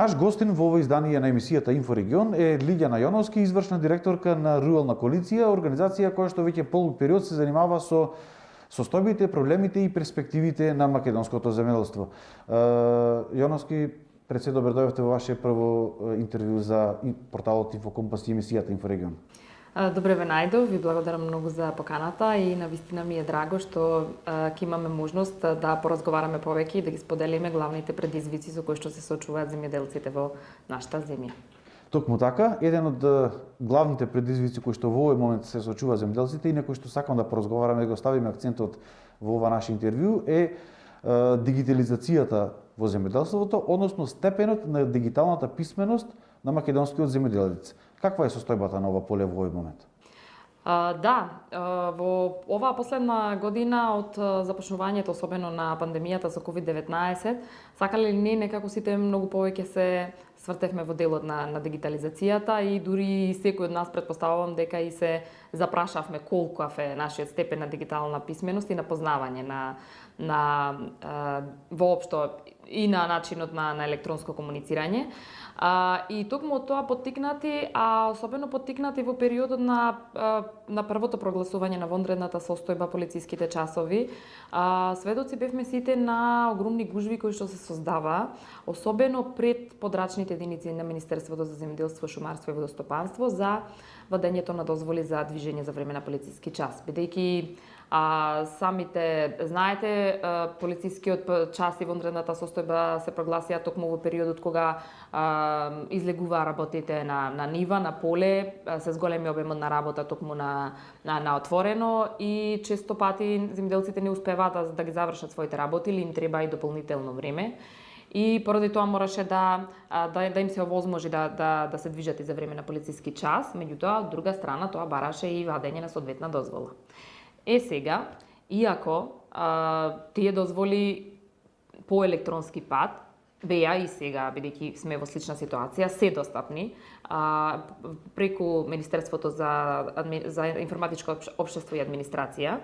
Наш гостин во ово издание на емисијата Инфорегион е Лилјана Јоновски, извршна директорка на Рурална коалиција, организација која што веќе полн период се занимава со состојбите, проблемите и перспективите на македонското земјоделство. Јоновски, пред се добре дојдовте во ваше прво интервју за порталот Инфокомпас и емисијата Инфорегион. Добре ве најдов, ви благодарам многу за поканата и навистина ми е драго што ќе имаме можност да поразговараме повеќе и да ги споделиме главните предизвици со кои што се соочуваат земјоделците во нашата земја. Токму така, еден од главните предизвици кои што во овој момент се соочуваат земјоделците и на кои што сакам да поразговараме, да го ставиме акцентот во ова наше интервју е дигитализацијата во земјоделството, односно степенот на дигиталната писменост на македонскиот земјоделец. Каква е состојбата на ова поле во овој момент? Во оваа последна година од започнувањето, особено на пандемијата за COVID-19, сакале или не, некако сите многу повеќе се свртевме во делот на дигитализацијата и дури секој од нас предпоставувам дека и се запрашавме колкав е нашиот степен на дигитална писменост и на познавање на воопшто и на начинот на електронско комуницирање. И токму од тоа поттикнати, а особено поттикнати во периодот на првото прогласување на вонредната состојба полициските часови, сведоци бевме сите на огромни гужви кои што се создава, особено пред подрачните единици на Министерството за земјоделство, шумарство и водостопанство за вадењето на дозволи за движење за време на полициски час, бидејќи самите знаете, полицискиот час и вонредната состојба се прогласија токму во периодот кога излегуваа работите на нива, на поле, се зголеми обемот на работа токму на отворено и често пати земјоделците не успеваат да ги завршат своите работи или им треба и дополнително време. И поради тоа мораше да им се овозможи да се движат и за време на полициски час, меѓутоа од друга страна тоа бараше и вадење на соодветна дозвола. Сега, иако тие дозволи по електронски пат беа и сега, бидејќи сме во слична ситуација, се достапни преку Министерството за информатичко општество и администрација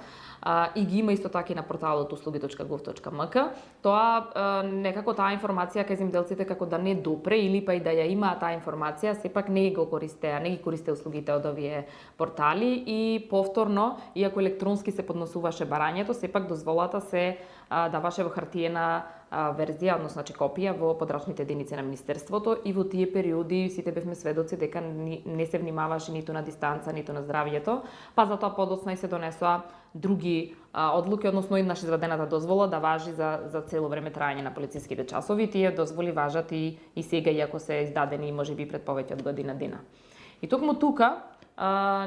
и ги има исто така и на порталот услуги.gov.mk. Тоа некако таа информација кај земјоделците како да не допре или па и да ја има таа информација, сепак не ги користе услугите од овие портали и повторно, иако електронски се подносуваше барањето, сепак дозволата се даваше во хартиена верзија, односно копија во подрачните единици на Министерството и во тие периоди сите бевме сведоци дека не се внимаваше ниту на дистанца, ниту на здравието, па затоа подоцна и се донесоа други одлуки, односно еднаш извадената дозвола да важи за цело време трајање на полициските часови. Тие дозволи важат и сега, иако се издадени можеби пред повеќе од година дена. И токму тука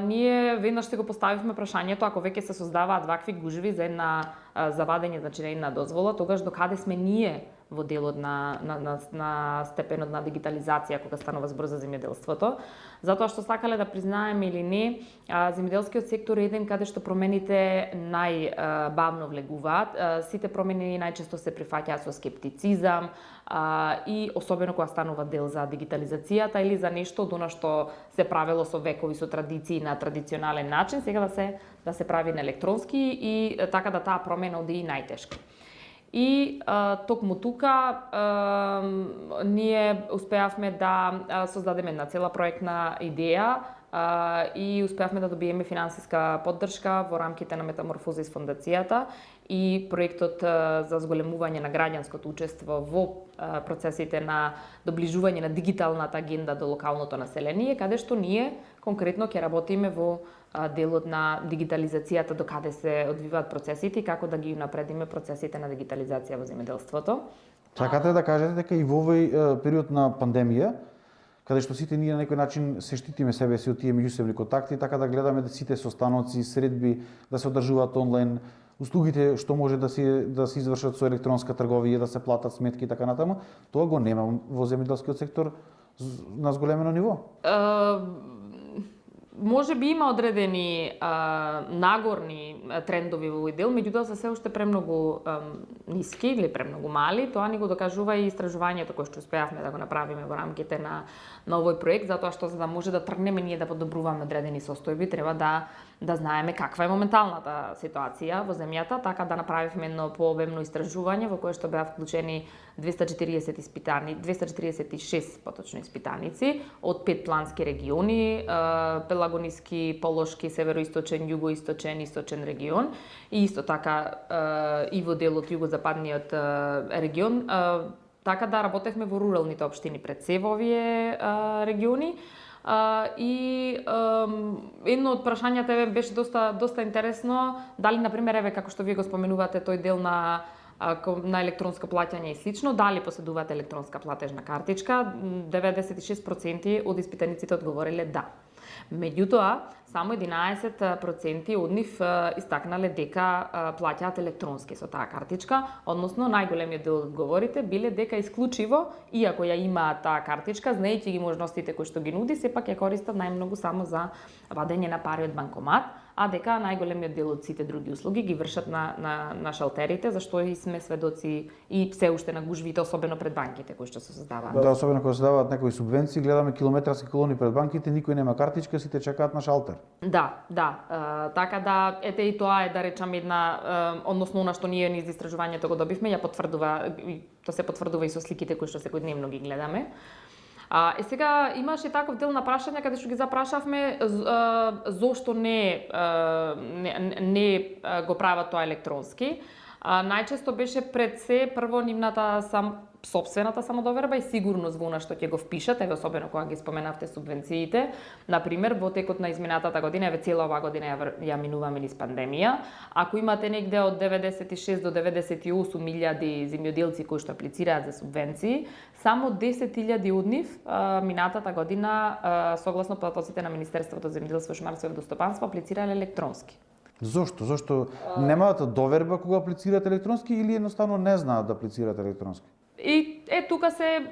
ние веднаш се го поставивме прашањето, ако веќе се создаваат вакви гужви за вадење на една дозвола, тогаш докаде сме ние во делот на степенот на дигитализација кога станува збор за земјоделството, затоа што сакале да признаеме или не, земјоделскиот сектор е еден каде што промените најбавно влегуваат, сите промени најчесто се прифаќаат со скептицизам и особено кога станува дел за дигитализацијата или за нешто од она што се правело со векови, со традиции на традиционален начин, сега да се прави на електронски и така да таа промена оди и најтешко. И токму тука ние успеавме да создадеме една цела проектна идеја и успеавме да добиеме финансиска поддршка во рамките на Метаморфоза из фондацијата и проектот за зголемување на граѓанското учество во процесите на доближување на дигиталната агенда до локалното население, каде што ние конкретно ќе работиме во делот на дигитализацијата, до каде се одвиваат процесите и како да ги напредиме процесите на дигитализација во земјоделството. Сакате да кажете дека и во овој период на пандемија, каде што сите ние на некој начин се штитиме себе си од тие меѓусебни контакти, така да гледаме да сите состаноци, средби да се одржуваат онлайн, услугите што може да се извршат со електронска трговија, да се платат сметки и така натаму, тоа го нема во земјоделскиот сектор на зголемено ниво? може би има одредени нагорни трендови во овој дел, меѓутоа се уште премногу ниски или премногу мали. Тоа ни го докажува и истражувањето кое што успеавме да го направиме во рамките на овој проект, затоа што за да може да тргнеме ние да подобруваме одредени состојби, треба да знаеме каква е моменталната ситуација во земјата, така да направивме едно пообемно истражување во кое што беа вклучени 246 поточно испитаници од 5 плански региони, Пелагониски, Полошки, Североисточен, Југоисточен, Источен регион и исто така и во делот југозападниот регион. Така да работевме во руралните општини пред се во овие региони. И едно од прашањата беше доста интересно, дали на пример еве како што вие го споменувате тој дел на електронско плаќање и слично, дали поседуваат електронска платежна картичка, 96% од испитаниците одговориле да. Меѓутоа, само 11% од нив истакнале дека плаќаат електронски со таа картичка, односно најголемиот дел од одговорите биле дека исклучиво, иако ја имаат таа картичка, знаејќи ги можностите кои што ги нуди, сепак ја користат најмногу само за вадење на пари од банкомат, а дека најголемиот дел од сите други услуги ги вршат на шалтерите, зашто и сме сведоци и се уште на гужвите, особено пред банките кои што се создаваат. Да, особено кога се даваат некои субвенции, гледаме километарски колони пред банките, никој нема картичка, сите чекаат на шалтер. Да. Така да, ете и тоа е да речам една, односно она што ние низ истражувањето го добивме, ја потврдува, тоа се потврдува и со сликите кои што секојдневно ги гледаме. Сега имаше таков дел на прашања каде што ги запрашавме зошто не го прават тоа електронски. Најчесто беше пред се прво нивната сопствената самодоверба и сигурност во она што ќе го впишат, еве особено кога ги споменавте субвенциите. Например, во текот на изминатата година, еве цела оваа година ја минуваме низ пандемија. Ако имате негде од 96 до 98 илјади земјоделци кои што аплицираат за субвенции, само 10.000 од нив минатата година согласно податоците на Министерството за земјоделство, шумарство и водостопанство аплицирале електронски. Зошто? Зошто немаат доверба кога аплицираат електронски или едноставно не знаат да аплицираат електронски? И тука се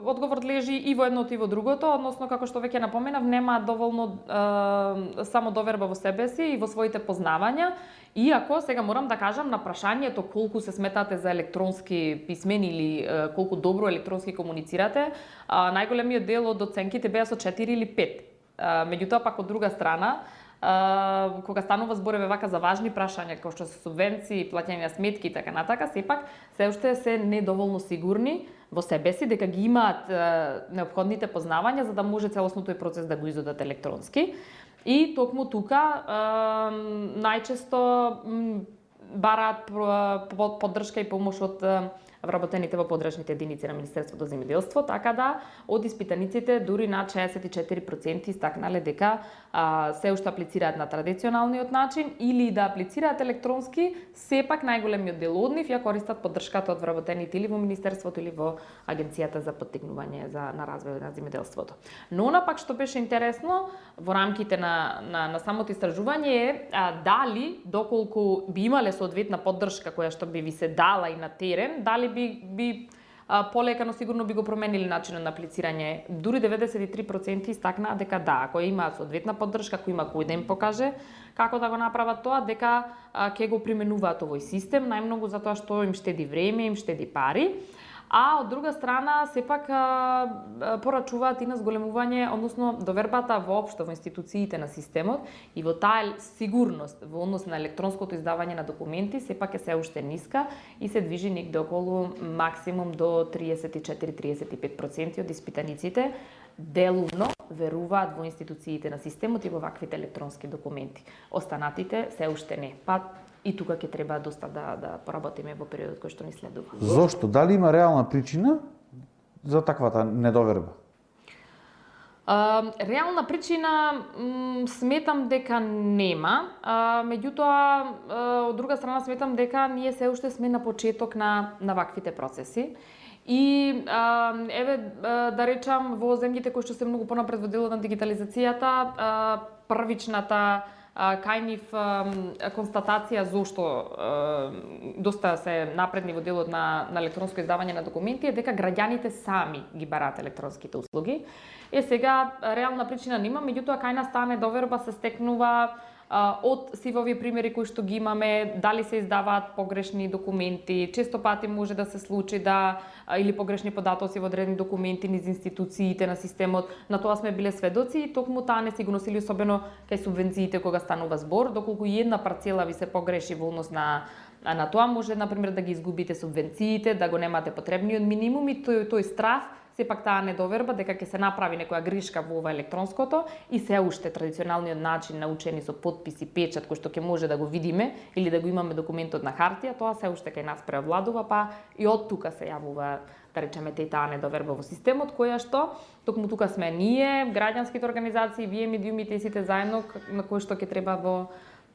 одговор лежи и во едното и во другото, односно како што веќе напоменав, немаат доволно самодоверба во себе си и во своите познавања. Иако сега морам да кажам на прашањето колку се сметате за електронски писмени или колку добро електронски комуницирате, најголемиот дел од оценките беа со 4 или 5. Меѓутоа пак од друга страна, кога станува збор вака за важни прашања како што се субвенции, плаќање на сметки и така натака, сепак се уште се недоволно сигурни во себе си дека ги имаат неопходните познавања за да може целосното тој процес да го изодат електронски. И токму тука најчесто бараат поддршка и помош од вработените во подрачните единици на Министерството за земјоделство, така да од испитаниците дури над 64% истакнале дека се уште аплицираат на традиционалниот начин или да аплицираат електронски, сепак најголемиот дел од нив ја користат поддршката од вработените или во Министерството или во Агенцијата за поттикнување на развој на земјоделството. Но она пак што беше интересно во рамките на самото истражување е дали, доколку би имале соодветна поддршка која што би ви се дала и на терен, дали би полека, но сигурно би го променили начинот на аплицирање. Дури 93% истакнаа дека да, ако имаат соодветна поддршка, ако има кој да им покаже како да го направат тоа, дека ќе го применуваат овој систем, најмногу затоа што им штеди време, им штеди пари. А од друга страна, сепак порачуваат и на зголемување, односно довербата воопшто во институциите на системот и во таа сигурност во однос на електронското издавање на документи, сепак е се уште ниска и се движи негде околу максимум до 34-35% од испитаниците делумно веруваат во институциите на системот и во ваквите електронски документи. Останатите се уште не. И тука ќе треба доста да поработиме во периодот кој што ни следува. Зошто? Дали има реална причина за таквата недоверба? Реална причина сметам дека нема, меѓутоа од друга страна сметам дека ние се уште сме на почеток на ваквите процеси. И еве да речам во земјите кои што се многу понапред во делот на дигитализацијата, првичната кај нив констатација зошто доста се напредни во делот на електронско издавање на документи е дека граѓаните сами ги бараат електронските услуги. Сега реална причина нема, меѓутоа кај нас таа недоверба се стекнува од сивови примери кои што ги имаме, дали се издаваат погрешни документи, често пати може да се случи да или погрешни податоци во одредени документи низ институциите на системот. На тоа сме биле сведоци и токму таа несигурност или особено кај субвенциите кога станува збор, доколку и една парцела ви се погреши во однос на тоа може на пример да ги изгубите субвенциите, да го немате потребниот минимум и тој страх, сепак таа недоверба дека ќе се направи некоја грешка во ова електронското и се уште традиционалниот начин на учени со потпис и печат кој што ќе може да го видиме или да го имаме документот на хартија, тоа се уште кај нас преовладува, па и од тука се јавува, да речеме, таа недоверба во системот, која што токму тука сме ние, граѓанските организации, вие медиумите и сите заедно на кои што ќе треба во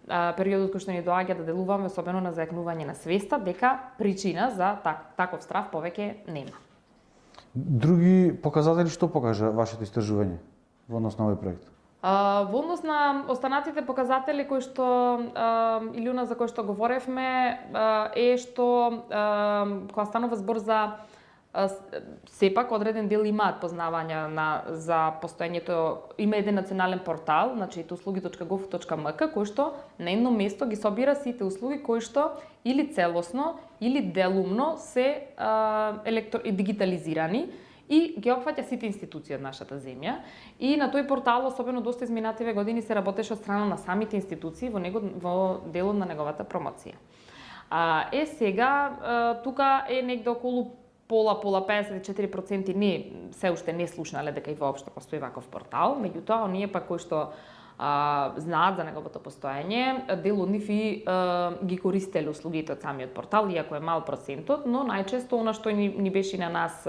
периодот кој што ни доаѓа да делуваме, особено на зајакнување на свеста, дека причина за таков страв повеќе нема. Други показатели што покажа вашето истражување во однос на овој проект? Во однос на останатите показатели кои што или она за кои што говоревме е што кога станува збор за сепак одреден дел имаат познавања за постоењето, има еден национален портал, значи услуги.gov.mk, кој што на едно место ги собира сите услуги кои што или целосно или делумно се дигитализирани и ги опфаќа сите институции од нашата земја. И на тој портал, особено доста изминативе години, се работеше од страна на самите институции во делот на неговата промоција. Сега тука е негде околу пола 54% не се уште не слушнале дека и воопшто постои ваков портал, меѓутоа оние пак кои што знаат за неговото постоење, дел од нив и ги користеле услугите од самиот портал, иако е мал процентот, но најчесто она што ни беше на нас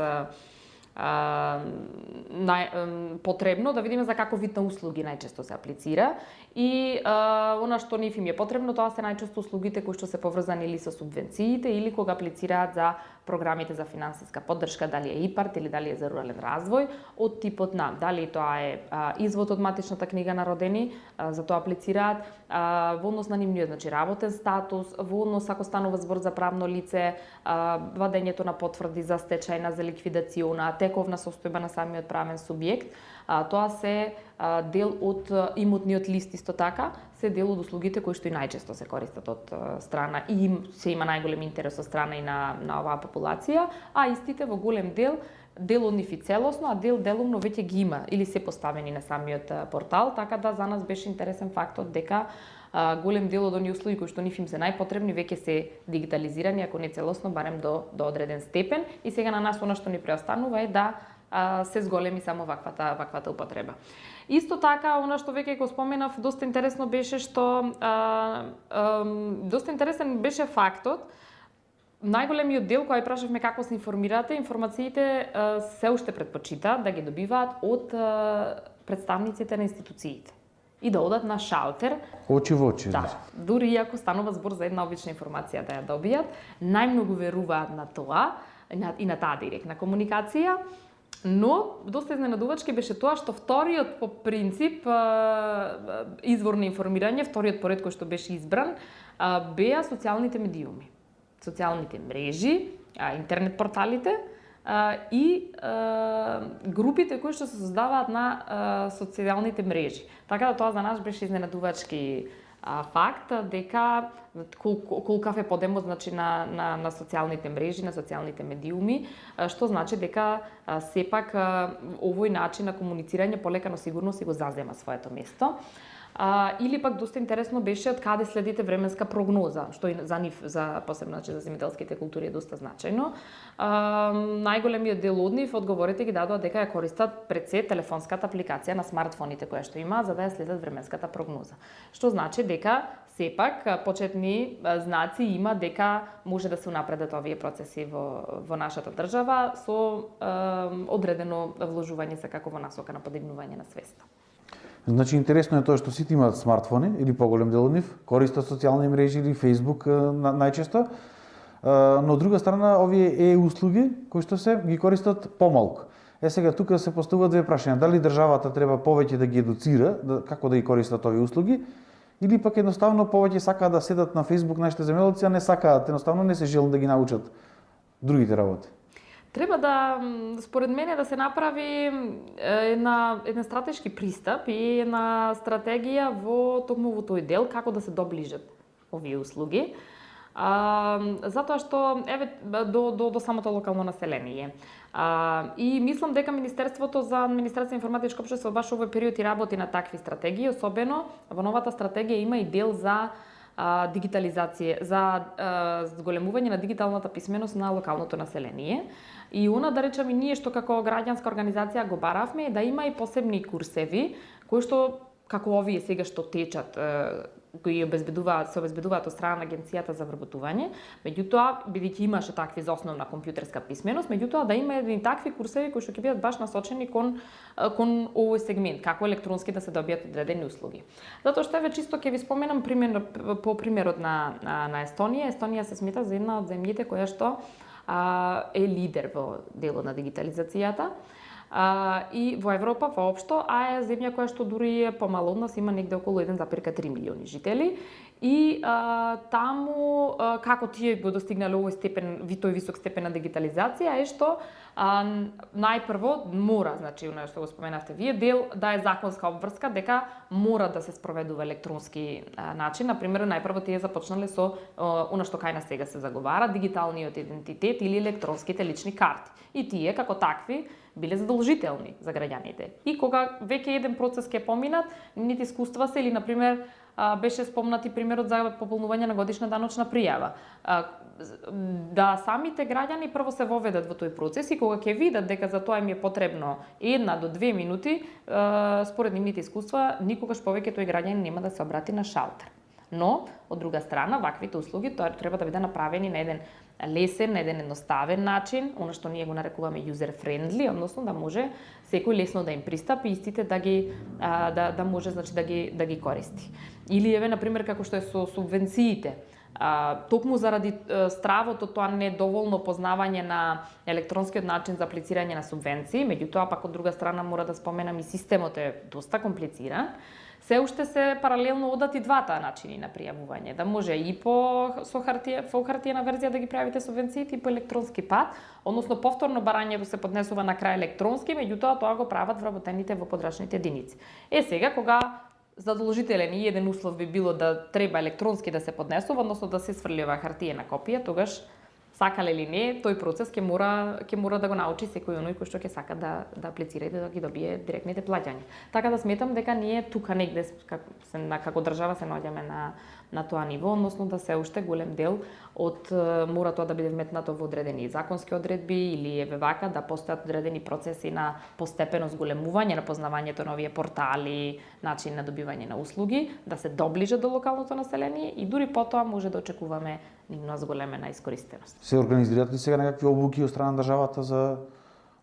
потребно да видиме за каков вид на услуги најчесто се аплицира и она што нив им е потребно, тоа се најчесто услугите кои што се поврзани или со субвенциите или кога аплицираат за програмите за финансиска поддршка, дали е ИПАРТ или дали е за рурален развој, од типот на дали тоа е извод од матичната книга на родени, за тоа аплицираат, во однос на нивниот, значи работен статус, во однос ако станува збор за правно лице, вадењето на потврди за стечајна, за ликвидациона, тековна состојба на самиот правен субјект, тоа се дел од имотниот лист исто така, се дел од услугите кои што и најчесто се користат од страна и се има најголем интерес од страна и на оваа популација, а истите во голем дел од нив и целосно, а делумно веќе ги има или се поставени на самиот портал, така да за нас беше интересен фактот дека голем дел од оние услуги кои што нив им се најпотребни веќе се дигитализирани, ако не целосно, барем до одреден степен, и сега на нас она што ни преостанува е да се зголеми само ваквата употреба. Исто така, она што веќе го споменав, доста интересно беше што доста интересен беше фактот, најголемиот дел кој прашавме како се информирате, информациите се уште предпочитаат да ги добиваат од представниците на институциите и да одат на шалтер. Очи во очи. Да, дури ако станува збор за една обична информација да ја добијат, најмногу веруваат на тоа и на таа директна комуникација. Но доста изненадувачки беше тоа што вториот по принцип извор на информирање, вториот поред кој што беше избран, беа социјалните медиуми, социјалните мрежи, интернет порталите и групите кои што се создаваат на социјалните мрежи. Така да тоа за нас беше изненадувачки факт дека колкав е подемот, значи на социјалните мрежи, на социјалните медиуми, што значи дека сепак овој начин на комуницирање полека но сигурно си го зазема своето место. Или пак доста интересно беше од каде следите временска прогноза, што и за нив, за посебно значи за земјоделските култури е доста значајно. Најголемиот дел од нив одговорите ги дадоа дека ја користат пред се телефонската апликација на смартфоните која што има за да ја следат временската прогноза. Што значи дека сепак почетни знаци има дека може да се унапредат овие процеси во нашата држава со одредено вложување секако во насока на подигнување на свеста. Значи, интересно е тоа што сите имаат смартфони, или поголем дел од нив, користат социјални мрежи или Facebook најчесто, но од друга страна, овие услуги кои што се ги користат помалку. Сега тука се поставуваат две прашања. Дали државата треба повеќе да ги едуцира, како да ги користат овие услуги, или пак едноставно повеќе сакаат да седат на Facebook нашите земјоделци, а не сакаат, едноставно не се желни да ги научат другите работи? Треба да, според мене, да се направи еден стратешки пристап и една стратегија во токму во тој дел како да се доближат овие услуги. Затоа што до самото локално население. И мислам дека Министерството за администрација и информатичко општество баш овој период и работи на такви стратегии, особено во новата стратегија има и дел за дигитализација, за зголемување на дигиталната писменост на локалното население. И она, да речеме, ние што како граѓанска организација го баравме е да има и посебни курсеви кои што како овие сега што течат, кои се обезбедуваат од страна на Агенцијата за вработување, меѓутоа бидејќи имаше такви за основна компјутерска писменост, меѓутоа да има едни такви курсеви кои што ќе бидат баш насочени кон овој сегмент, како електронски да се добијат одредени услуги. Затоа што еве чисто ќе ви споменам по примерот на Естонија. Естонија се смета за една од земјите која што е лидер во делот на дигитализацијата. И во Европа воопшто, а е земја која што дури е помало од нас, има негде околу 1,3 милиони жители. И таму, како тие го достигнале овој степен, тој висок степен на дигитализација, е што најпрво мора, значи, она што го споменавте вие, дел да е законска обврска дека мора да се спроведува електронски начин. Например, најпрво тие започнале со она што кај нас сега се заговара, дигиталниот идентитет или електронските лични карти. И тие, како такви, биле задолжителни за граѓаните. И кога веќе еден процес ќе поминат, нити искуства се или, например, беше спомнати примерот за пополнување на годишна даночна пријава. Да самите граѓани прво се воведат во тој процес и кога ќе видат дека за тоа им е потребно 1 до 2 минути, според нивните искуства, никогаш повеќе тој граѓанин нема да се обрати на шалтер. Но, од друга страна, ваквите услуги тоа треба да биде направени на еден лесен, на еден едноставен начин, она што ние го нарекуваме user friendly, односно да може секој лесно да им пристапи и истите да ги да може, значи, да ги користи. Или еве, например, како што е со субвенциите. Токму заради стравото, тоа недоволно познавање на електронскиот начин за аплицирање на субвенции, меѓутоа пак од друга страна мора да споменам и системот е доста комплициран. Се уште се паралелно одат и двата начини на пријавување, да може и по хартиена верзија да ги пријавите субвенциите и по електронски пат, односно повторно барањето се поднесува на крај електронски, меѓутоа тоа го прават вработените во подрачните единици. Сега кога задолжителен и еден услов би било да треба електронски да се поднесува, односно да се сврлива хартиена копија, тогаш сакале или не, тој процес ќе мора да го научи секој оној кој што ќе сака да аплицира и да ги добие директните плаќања. Така да сметам дека ние тука негде како држава се наоѓаме на тоа ниво, односно да се уште голем дел од мора тоа да биде вметнато во одредени законски одредби или еве вака да постојат одредени процеси на постепено зголемување на познавањето на овие портали, начин на добивање на услуги, да се доближат до локалното население и дури потоа може да очекуваме нивна зголемена искористеност. Се организираат ли сега некакви обуки од страна на државата за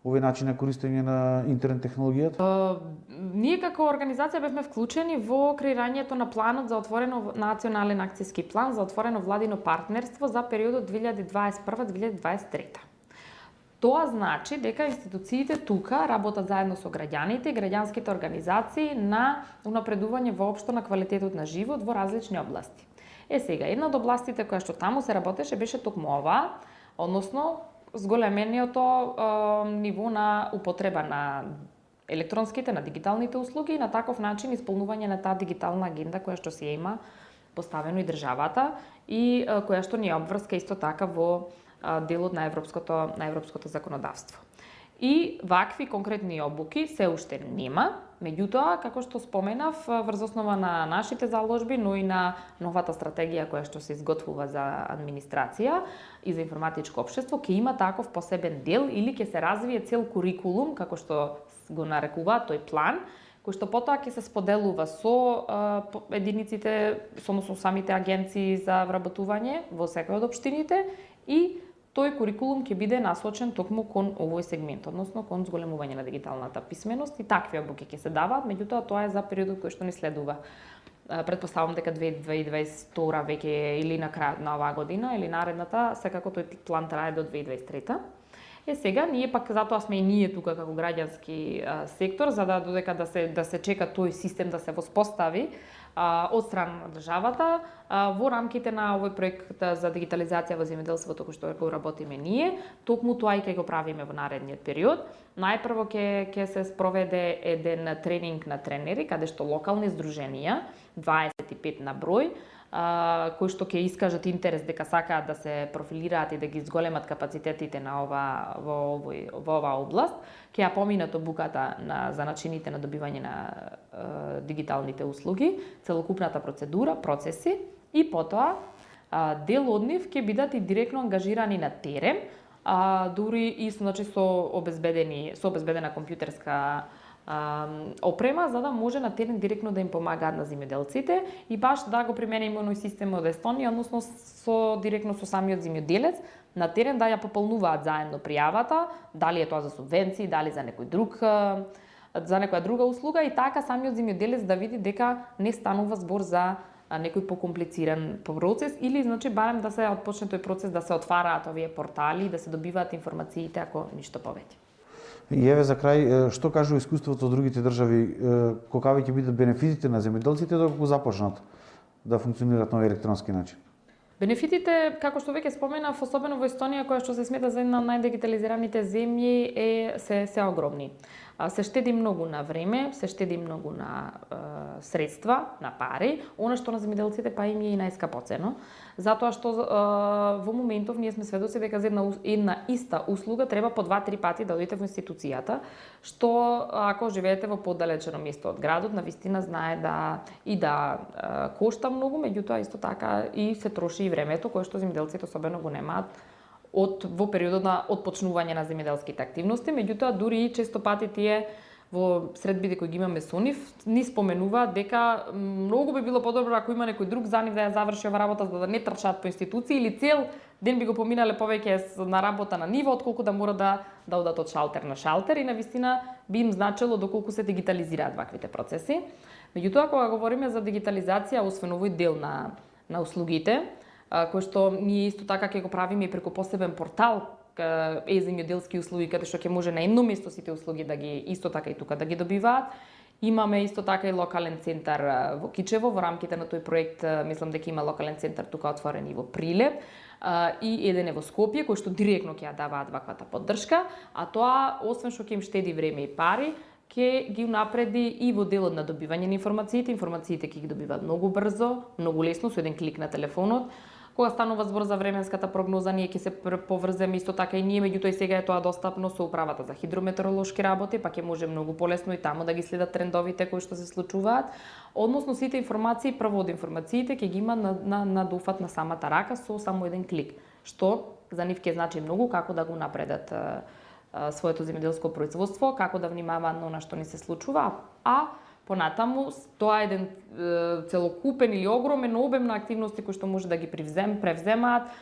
овој начин на користење на интернет технологијата? Ние како организација бевме вклучени во креирањето на планот за отворено национален акцијски план за отворено владино партнерство за периодот 2021-2023. Тоа значи дека институциите тука работат заедно со граѓаните и граѓанските организации на унапредување воопшто на квалитетот на живот во различни области. Сега, една од областите која што таму се работеше беше токму ова, односно зголемениото ниво на употреба на електронските, на дигиталните услуги и на таков начин исполнување на таа дигитална агенда која што се има поставено и државата и која што ни обврска исто така во делот на европското законодавство. И вакви конкретни обуки се уште нема, меѓутоа, како што споменав, врз основа на нашите заложби, но и на новата стратегија која што се изготвува за администрација и за информатичко општество, ќе има таков посебен дел или ќе се развие цел курикулум, како што го нарекува тој план, кој што потоа ќе се споделува со единиците, со самите агенции за вработување во секој од општините и тој курикулум ќе биде насочен токму кон овој сегмент, односно кон зголемување на дигиталната писменост и такви обуки ќе се даваат, меѓутоа тоа е за периодот кој што ни следува. Претпоставам дека 2022 веќе или на крајот на оваа година или наредната, секако тој план трае до 2023. Сега ние пак затоа сме и ние тука како граѓански сектор, за да додека да се чека тој систем да се воспостави од страна на државата, во рамките на овој проект за дигитализација во земјоделството кој што го работиме ние, токму тоа и ќе го правиме во наредниот период. Најпрво ќе се спроведе еден тренинг на тренери, каде што локални здруженија, 25 на број, кои што ќе искажат интерес дека сакаат да се профилираат и да ги зголемат капацитетите на во оваа област, ќе ја поминат обуката за начините на добивање на дигиталните услуги, целокупната процедура, процеси и потоа дел од нив ќе бидат и директно ангажирани на терен, дури и со обезбедена компјутерска опрема, за да може на терен директно да им помагаат на земјоделците и баш да го примениме оној систем од Естонија, односно директно со самиот земјоделец на терен да ја пополнуваат заедно пријавата, дали е тоа за субвенции, дали за некоја друга услуга и така самиот земјоделец да види дека не станува збор за некој покомплициран процес или значи барем да се отпочне тој процес да се отвараат овие портали, да се добиваат информациите ако ништо повеќе. И еве за крај, што кажува искуството од другите држави, какви ќе бидат бенефитите на земјоделците доколку започнат да функционираат на овој електронски начин? Бенефитите, како што веќе споменав, особено во Естонија, која што се смета за една од најдигитализираните земји, се огромни. Се штеди многу на време, се штеди многу на средства, на пари, она што на земјоделците па им е и најскапоцено, затоа што во моментов ние сме сведоци дека за една иста услуга треба по 2-3 пати да одите во институцијата, што ако живеете во поддалечено место од градот, навистина знае да кошта многу, меѓутоа исто така и се троши и времето кое што земјоделците особено го немаат во периодот на отпочнување на земјоделските активности, меѓутоа дури и често пати тие во средбите кои ги имаме со нив, ни споменуваат дека многу би било подобро ако има некој друг за нив да ја заврши оваа работа за да не трчаат по институции или цел ден би го поминале повеќе на работа на ниво отколку да мора да одат од шалтер на шалтер и навистина би им значило доколку се дигитализираат ваквите процеси. Меѓутоа кога говориме за дигитализација, освен овој дел на услугите, кој што ние исто така ќе го правиме и преку посебен портал земјоделски услуги, каде што ќе може на едно место сите услуги да ги исто така и тука да ги добиваат. Имаме исто така и локален центар во Кичево, во рамките на тој проект, мислам дека има локален центар тука отворен и во Прилеп, и еден е во Скопје, кој што директно ќе ја даваат ваквата поддршка, а тоа, освен што ќе им штеди време и пари, ќе ги унапреди и во делот на добивање на информациите ќе ги добиваат многу брзо, многу лесно, со еден клик на телефонот. Кога станува збор за временската прогноза, ние ќе се поврземе исто така и ние, меѓутоа и сега е тоа достапно со управата за хидрометеоролошки работи, па ќе може многу полесно и таму да ги следат трендовите кои што се случуваат. Односно сите информации, прво од информациите ќе ги има на дофат на самата рака со само еден клик, што за нив ќе значи многу како да го напредат своето земјоделско производство, како да внимаваат на она што ни се случува, понатаму, тоа е еден целокупен или огромен обем на активности кои што може да ги превземаат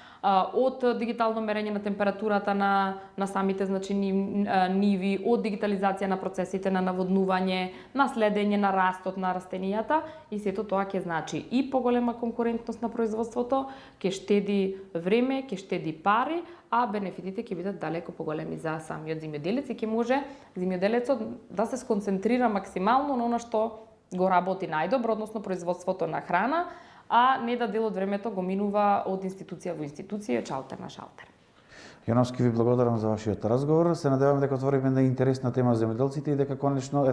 од дигитално мерење на температурата на самите ниви, од дигитализација на процесите на наводнување, на следење на растот на растенијата и сето тоа ќе значи и поголема конкурентност на производството, ќе штеди време, ќе штеди пари, а бенефитите ќе бидат далеко поголеми за самиот земјоделец и ќе може земјоделецот да се сконцентрира максимално на она што го работи најдобро, односно производството на храна, а не да дел од времето го минува од институција во институција, шалтер на шалтер. Јановски, ви благодарам за вашиот разговор. Се надевам дека отвориме на интересна тема за земјоделците и дека конечно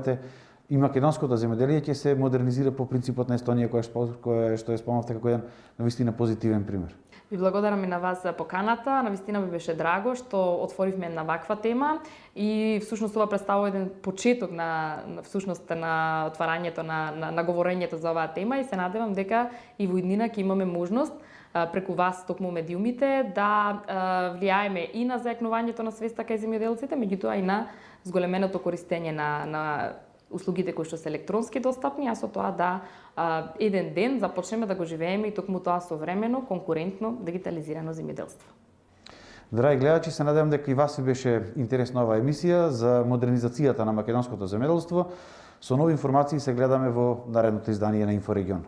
и македонското земјоделие ќе се модернизира по принципот на Естонија, која што ја спомнавте како еден навистина позитивен пример. Ви благодарам и на вас за поканата. Навистина ми беше драго што отворивме една ваква тема и всушност ова представува еден почеток на отварањето на говорењето за оваа тема и се надевам дека и во иднина ќе имаме можност преку вас, токму медиумите, да влијаеме и на зајакнувањето на свеста кај земјоделците, меѓутоа и на зголеменото користење на услугите кои што се електронски достапни, а со тоа да еден ден започнеме да го живееме и токму тоа современо, конкурентно, дигитализирано земјоделство. Драги гледачи, се надевам дека и вас ви беше интересна оваа емисија за модернизацијата на македонското земјоделство. Со нови информации се гледаме во наредното издание на Инфорегион.